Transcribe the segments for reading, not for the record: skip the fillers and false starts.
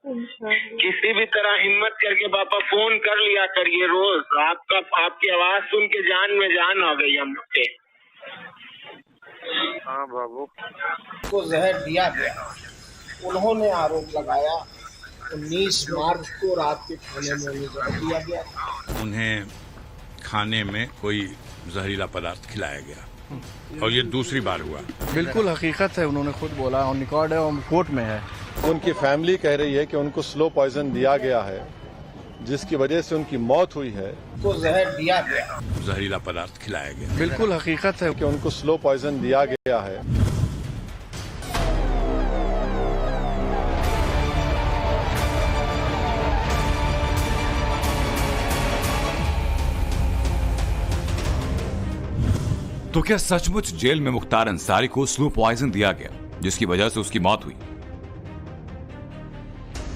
किसी भी तरह हिम्मत करके पापा फोन कर लिया करिए रोज। आपकी आवाज सुन के जान में जान आ गई हम लोग के। हाँ बाबू, को जहर दिया गया। उन्होंने आरोप लगाया 19 मार्च को रात के खाने में उन्हें जहर दिया गया। उन्हें खाने में कोई जहरीला पदार्थ खिलाया गया और ये दूसरी बार हुआ। बिल्कुल हकीकत है, उन्होंने खुद बोला और रिकॉर्ड है और कोर्ट में है। उनकी फैमिली कह रही है कि उनको स्लो पॉइजन दिया गया है जिसकी वजह से उनकी मौत हुई है। को जहर दिया गया। जहरीला पदार्थ खिलाया गया। बिल्कुल हकीकत है कि उनको स्लो पॉइजन दिया गया है। तो क्या सचमुच जेल में मुख्तार अंसारी को स्लो पॉइजन दिया गया जिसकी वजह से उसकी मौत हुई?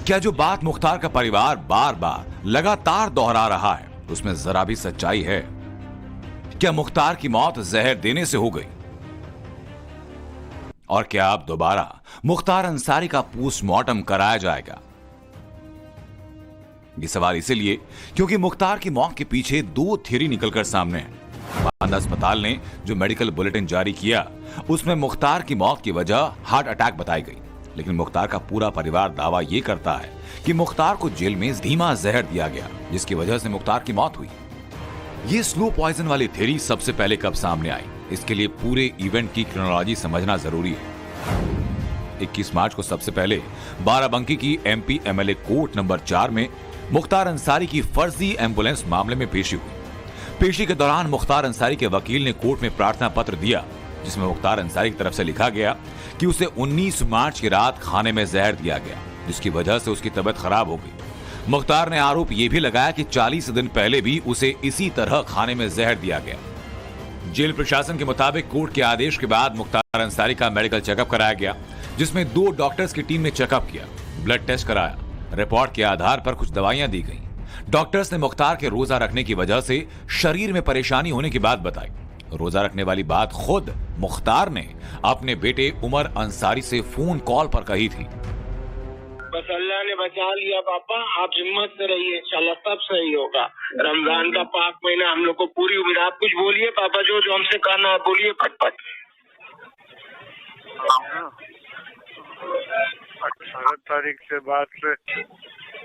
क्या जो बात मुख्तार का परिवार बार बार लगातार दोहरा रहा है उसमें जरा भी सच्चाई है? क्या मुख्तार की मौत जहर देने से हो गई? और क्या अब दोबारा मुख्तार अंसारी का पोस्टमार्टम कराया जाएगा? ये सवाल इसलिए क्योंकि मुख्तार की मौत के पीछे दो थ्योरी निकलकर सामने है। बांदा अस्पताल ने जो मेडिकल बुलेटिन जारी किया उसमें मुख्तार की मौत की वजह हार्ट अटैक बताई गई, लेकिन मुख्तार का पूरा परिवार दावा यह करता है कि मुख्तार को जेल में धीमा जहर दिया गया जिसकी वजह से मुख्तार की मौत हुई। ये स्लो पॉइजन वाली थ्योरी सबसे पहले कब सामने आई, इसके लिए पूरे इवेंट की क्रोनोलॉजी समझना जरूरी है। 21 मार्च को सबसे पहले बाराबंकी की MP MLA कोर्ट नंबर 4 में मुख्तार अंसारी की फर्जी एम्बुलेंस मामले में पेशी हुई। पेशी के दौरान मुख्तार अंसारी के वकील ने कोर्ट में प्रार्थना पत्र दिया जिसमें मुख्तार अंसारी की तरफ से लिखा गया कि उसे 19 मार्च की रात खाने में जहर दिया गया जिसकी वजह से उसकी तबीयत खराब हो गई। मुख्तार ने आरोप यह भी लगाया कि 40 दिन पहले भी उसे इसी तरह खाने में जहर दिया गया। जेल प्रशासन के मुताबिक कोर्ट के आदेश के बाद मुख्तार अंसारी का मेडिकल चेकअप कराया गया जिसमें 2 डॉक्टर्स की टीम ने चेकअप किया, ब्लड टेस्ट कराया। रिपोर्ट के आधार पर कुछ दवाइयां दी गई। डॉक्टर्स ने मुख्तार के रोजा रखने की वजह से शरीर में परेशानी होने की बात बताई। रोजा रखने वाली बात खुद मुख्तार ने अपने बेटे उमर अंसारी से फोन कॉल पर कही थी। बस अल्लाह ने बचा लिया पापा, आप हिम्मत से रहिए, इंशाल्लाह सब सही होगा। रमजान का पाक महीना हम लोग को पूरी उम्मीद। आप कुछ बोलिए पापा, जो हमसे कहना है बोलिए फटफट। 18 तारीख से बाद से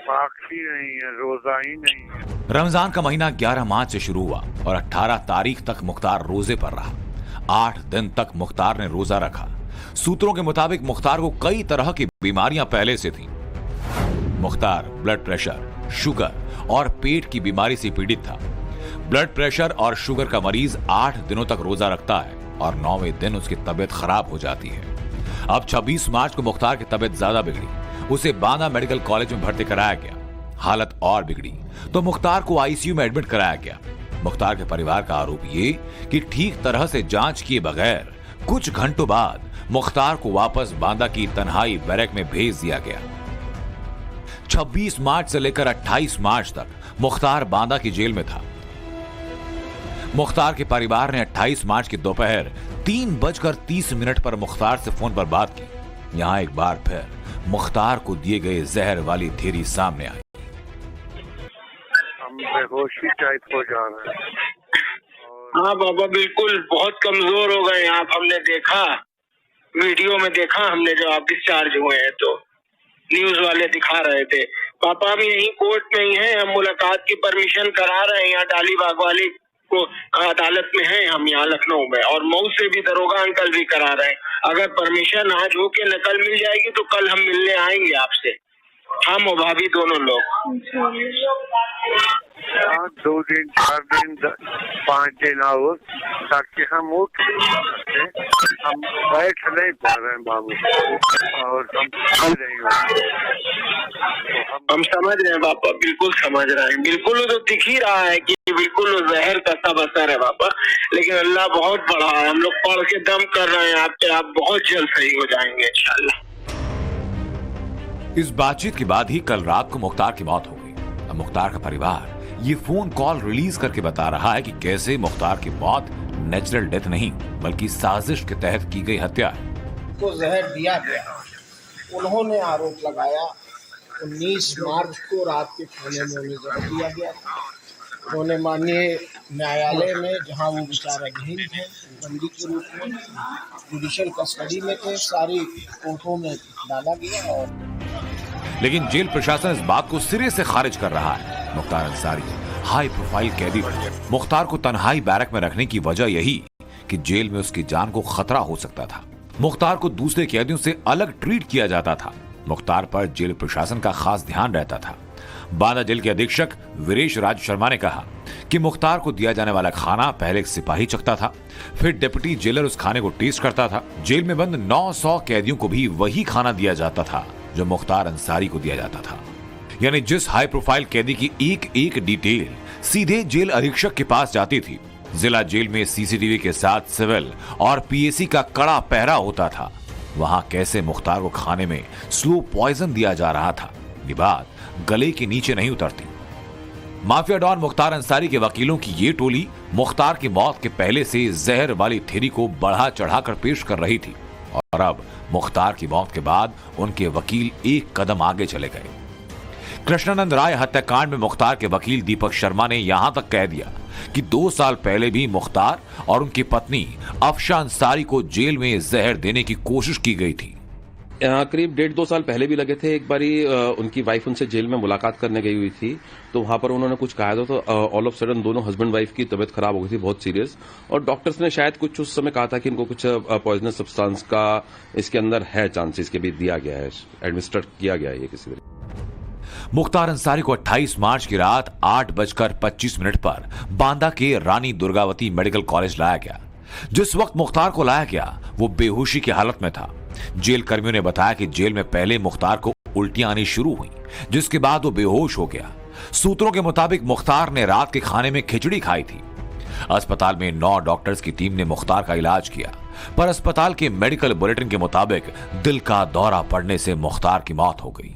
पाक ही नहीं है, रोजा ही नहीं है। रमजान का महीना 11 मार्च से शुरू हुआ और 18 तारीख तक मुख्तार रोजे पर रहा। 8 दिन तक मुख्तार ने रोजा रखा। सूत्रों के मुताबिक मुख्तार को कई तरह की बीमारियां पहले से थीं। मुख्तार ब्लड प्रेशर, शुगर और पेट की बीमारी से पीड़ित था। ब्लड प्रेशर और शुगर का मरीज 8 दिनों तक रोजा रखता है और 9वें दिन उसकी तबीयत खराब हो जाती है। अब 26 मार्च को मुख्तार की तबीयत ज्यादा बिगड़ी। उसे बांदा मेडिकल कॉलेज में भर्ती कराया गया। हालत और बिगड़ी तो मुख्तार को आईसीयू में एडमिट कराया गया। मुख्तार के परिवार का आरोप ये कि ठीक तरह से जांच किए बगैर कुछ घंटों बाद मुख्तार को वापस बांदा की तन्हाई बैरक में भेज दिया गया। 26 मार्च से लेकर 28 मार्च तक मुख्तार बांदा की जेल में था। मुख्तार के परिवार ने 28 मार्च की दोपहर 3:30 पर मुख्तार से फोन पर बात की। यहां एक बार फिर मुख्तार को दिए गए जहर वाली थ्योरी सामने आई। हम बेहोशी टाइप हो जा रहे हैं। हाँ बाबा बिल्कुल, बहुत कमजोर हो गए आप। हमने देखा, वीडियो में देखा हमने, जो आप डिस्चार्ज हुए हैं तो न्यूज वाले दिखा रहे थे। पापा हम यही कोर्ट में ही हैं, हम मुलाकात की परमिशन करा रहे हैं यहाँ डालीबाग वाली को अदालत में हैं हम यहाँ लखनऊ में, और मऊ से भी दरोगा अंकल भी करा रहे हैं। अगर परमिशन आज हो के नकल मिल जाएगी तो कल हम मिलने आएंगे आपसे, हम और भाभी दोनों लोग। 2 दिन 4 दिन 5 दिन और ताकि हम उठ सके। हम बैठ नहीं पा रहे हैं बाबू, और हम समझ रहे हैं पापा, बिल्कुल समझ रहे हैं। बिल्कुल तो दिख ही रहा है कि बिल्कुल जहर का सब असर है पापा, लेकिन अल्लाह बहुत बड़ा है। हम लोग पढ़ के दम कर रहे हैं आपके, आप बहुत जल्द सही हो जाएंगे इंशाल्लाह। इस बातचीत के बाद ही कल रात को मुख्तार की मौत हो गई। अब मुख्तार का परिवार ये फोन कॉल रिलीज करके बता रहा है कि कैसे मुख्तार की मौत नेचुरल डेथ नहीं बल्कि साजिश के तहत की गई हत्या है। को जहर दिया गया। उन्होंने आरोप लगाया 19 मार्च को रात के खाने में उन्हें जहर दिया गया था। उन्होंने माननीय न्यायालय में, जहां वो विचाराधीन थे बंदी के रूप में, जुडिशियल कस्टडी में थे, सारी कोर्टों में डाला गया। और लेकिन जेल प्रशासन इस बात को सिरे से खारिज कर रहा है। मुख्तार अंसारी हाई प्रोफाइल कैदी थे। मुख्तार को तन्हाई बैरक में रखने की वजह यही कि जेल में उसकी जान को खतरा हो सकता था। मुख्तार को दूसरे कैदियों से अलग ट्रीट किया जाता था। मुख्तार पर जेल प्रशासन का खास ध्यान रहता था। बांदा जेल के अधीक्षक वीरेश राज शर्मा ने कहा कि मुख्तार को दिया जाने वाला खाना पहले एक सिपाही चखता था, फिर डिप्टी जेलर उस खाने को टेस्ट करता था। जेल में बंद 900 कैदियों को भी वही खाना दिया जाता था जो मुख्तार अंसारी को दिया जाता था। यानी जिस हाई प्रोफाइल कैदी की एक एक डिटेल सीधे जेल अधीक्षक के पास जाती थी। जिला जेल में सीसीटीवी के साथ सिविल और पीएसी का कड़ा पहरा होता था। वहां कैसे मुख्तार को खाने में स्लो पॉइजन दिया जा रहा था, ये बात गले के नीचे नहीं उतरती। माफिया डॉन मुख्तार अंसारी के वकीलों की ये टोली मुख्तार की मौत के पहले से जहर वाली थ्योरी को बढ़ा चढ़ाकर पेश कर रही थी और अब मुख्तार की मौत के बाद उनके वकील एक कदम आगे चले गए। कृष्णानंद राय हत्याकांड में मुख्तार के वकील दीपक शर्मा ने यहां तक कह दिया कि 2 साल पहले भी मुख्तार और उनकी पत्नी अफशा अंसारी को जेल में जहर देने की कोशिश की गई थी। करीब 1.5-2 साल पहले भी लगे थे। एक बारी उनकी वाइफ उनसे जेल में मुलाकात करने गई हुई थी, तो वहां पर उन्होंने कुछ कहा था, तो ऑल ऑफ सडन दोनों हस्बैंड वाइफ की तबीयत खराब हो गई थी, बहुत सीरियस। और डॉक्टर्स ने शायद कुछ उस समय कहा था कि इनको कुछ पॉइजनस सब्सटेंस का इसके अंदर है चांसेस के भी दिया गया है, एडमिनिस्टर किया गया है ये किसी तरीके। मुख्तार अंसारी को 28 मार्च की रात 8:25 पर बांदा के रानी दुर्गावती मेडिकल कॉलेज लाया गया। जिस वक्त मुख्तार को लाया गया वो बेहोशी की हालत में था। जेल कर्मियों ने बताया कि जेल में पहले मुख्तार को उल्टियां आनी शुरू हुई, जिसके बाद वो बेहोश हो गया। सूत्रों के मुताबिक मुख्तार ने रात के खाने में खिचड़ी खाई थी। अस्पताल में 9 डॉक्टर्स की टीम ने मुख्तार का इलाज किया, पर अस्पताल के मेडिकल बुलेटिन के मुताबिक दिल का दौरा पड़ने से मुख्तार की मौत हो गई।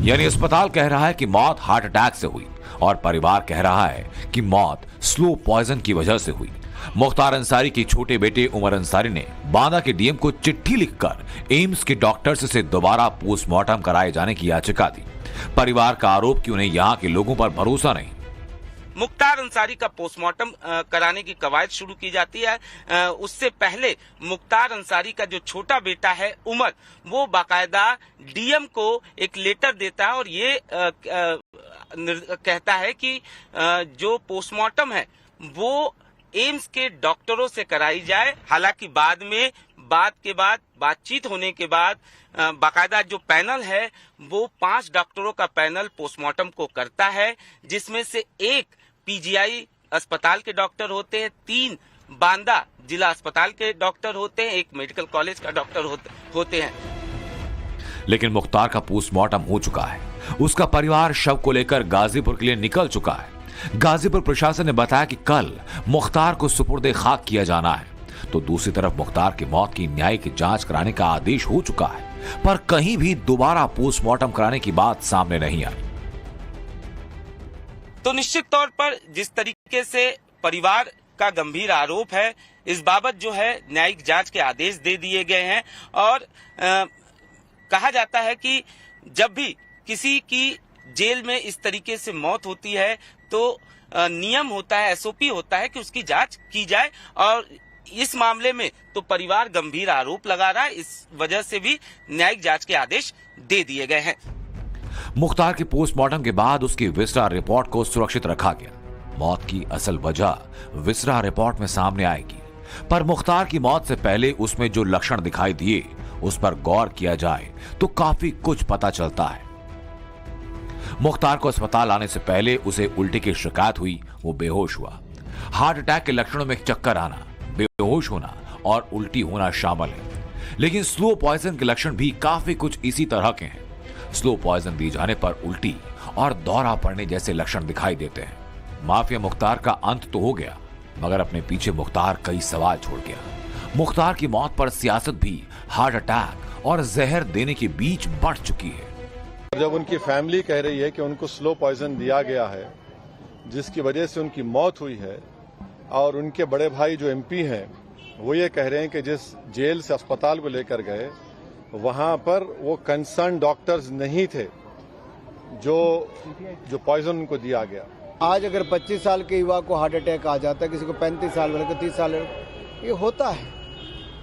यानी अस्पताल कह रहा है कि मौत हार्ट अटैक से हुई और परिवार कह रहा है कि मौत स्लो पॉइजन की वजह से हुई। मुख्तार अंसारी के छोटे बेटे उमर अंसारी ने बांदा के डीएम को चिट्ठी लिखकर एम्स के डॉक्टर्स से दोबारा पोस्टमार्टम कराए जाने की याचिका दी। परिवार का आरोप कि उन्हें यहां के लोगों पर भरोसा नहीं। मुख्तार अंसारी का पोस्टमार्टम कराने की कवायद शुरू की जाती है। उससे पहले मुख्तार अंसारी का जो छोटा बेटा है उमर, वो बाकायदा डीएम को एक लेटर देता है और ये कहता है कि जो पोस्टमार्टम है वो एम्स के डॉक्टरों से कराई जाए। हालांकि बाद में बातचीत होने के बाद बाकायदा जो पैनल है वो 5 डॉक्टरों का पैनल पोस्टमार्टम को करता है, जिसमें से 1 पीजीआई अस्पताल के डॉक्टर होते हैं, 3 बांदा जिला अस्पताल के डॉक्टर होते हैं, 1 मेडिकल कॉलेज का डॉक्टर होते हैं। लेकिन मुख्तार का पोस्टमार्टम हो चुका है। उसका परिवार शव को लेकर गाजीपुर के लिए निकल चुका है। गाजीपुर प्रशासन ने बताया कि कल मुख्तार को सुपुर्दे खाक किया जाना है। तो दूसरी तरफ मुख्तार की मौत की न्यायिक जांच कराने का आदेश हो चुका है, पर कहीं भी दोबारा पोस्टमार्टम कराने की बात सामने नहीं आई। तो निश्चित तौर पर जिस तरीके से परिवार का गंभीर आरोप है, इस बाबत जो है न्यायिक जांच के आदेश दे दिए गए हैं। और कहा जाता है कि जब भी किसी की जेल में इस तरीके से मौत होती है तो नियम होता है, एसओपी होता है कि उसकी जांच की जाए। और इस मामले में तो परिवार गंभीर आरोप लगा रहा है, इस वजह से भी न्यायिक जांच के आदेश दे दिए गए हैं। मुख्तार के पोस्टमार्टम के बाद उसकी विसरा रिपोर्ट को सुरक्षित रखा गया। मौत की असल वजह विसरा रिपोर्ट में सामने आएगी, पर मुख्तार की मौत से पहले उसमें जो लक्षण दिखाई दिए उस पर गौर किया जाए तो काफी कुछ पता चलता है। मुख्तार को अस्पताल आने से पहले उसे उल्टी की शिकायत हुई, वो बेहोश हुआ। हार्ट अटैक के लक्षणों में चक्कर आना, बेहोश होना और उल्टी होना शामिल है। लेकिन स्लो पॉइजन के लक्षण भी काफी कुछ इसी तरह के हैं। स्लो पॉइजन दिए जाने पर उल्टी और दौरा पड़ने जैसे लक्षण दिखाई देते हैं। माफिया मुख्तार का अंत तो हो गया, मगर अपने पीछे मुख्तार कई सवाल छोड़ गया। मुख्तार की मौत पर सियासत भी हार्ट अटैक और जहर देने के बीच बढ़ चुकी है। जब उनकी फैमिली कह रही है कि उनको स्लो पॉइजन दिया गया है जिसकी वजह से उनकी मौत हुई है, और उनके बड़े भाई जो एमपी हैं वो ये कह रहे हैं कि जिस जेल से अस्पताल को लेकर गए वहां पर वो कंसर्न डॉक्टर्स नहीं थे जो पॉइजन उनको दिया गया। आज अगर 25 साल के युवा को हार्ट अटैक आ जाता है, किसी को 35 साल वाले को 30 साल, ये होता है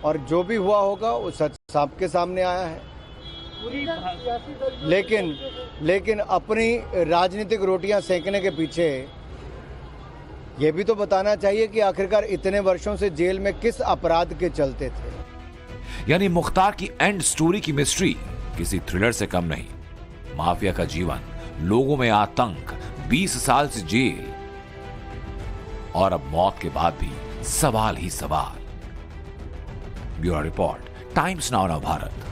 और जो भी हुआ होगा वो सच सबके सामने आया है। लेकिन अपनी राजनीतिक रोटियां सेकने के पीछे ये भी तो बताना चाहिए कि आखिरकार इतने वर्षों से जेल में किस अपराध के चलते थे। यानी मुख्तार की एंड स्टोरी की मिस्ट्री किसी थ्रिलर से कम नहीं। माफिया का जीवन, लोगों में आतंक, 20 साल से जेल और अब मौत के बाद भी सवाल ही सवाल। Bureau report, times now Bharat.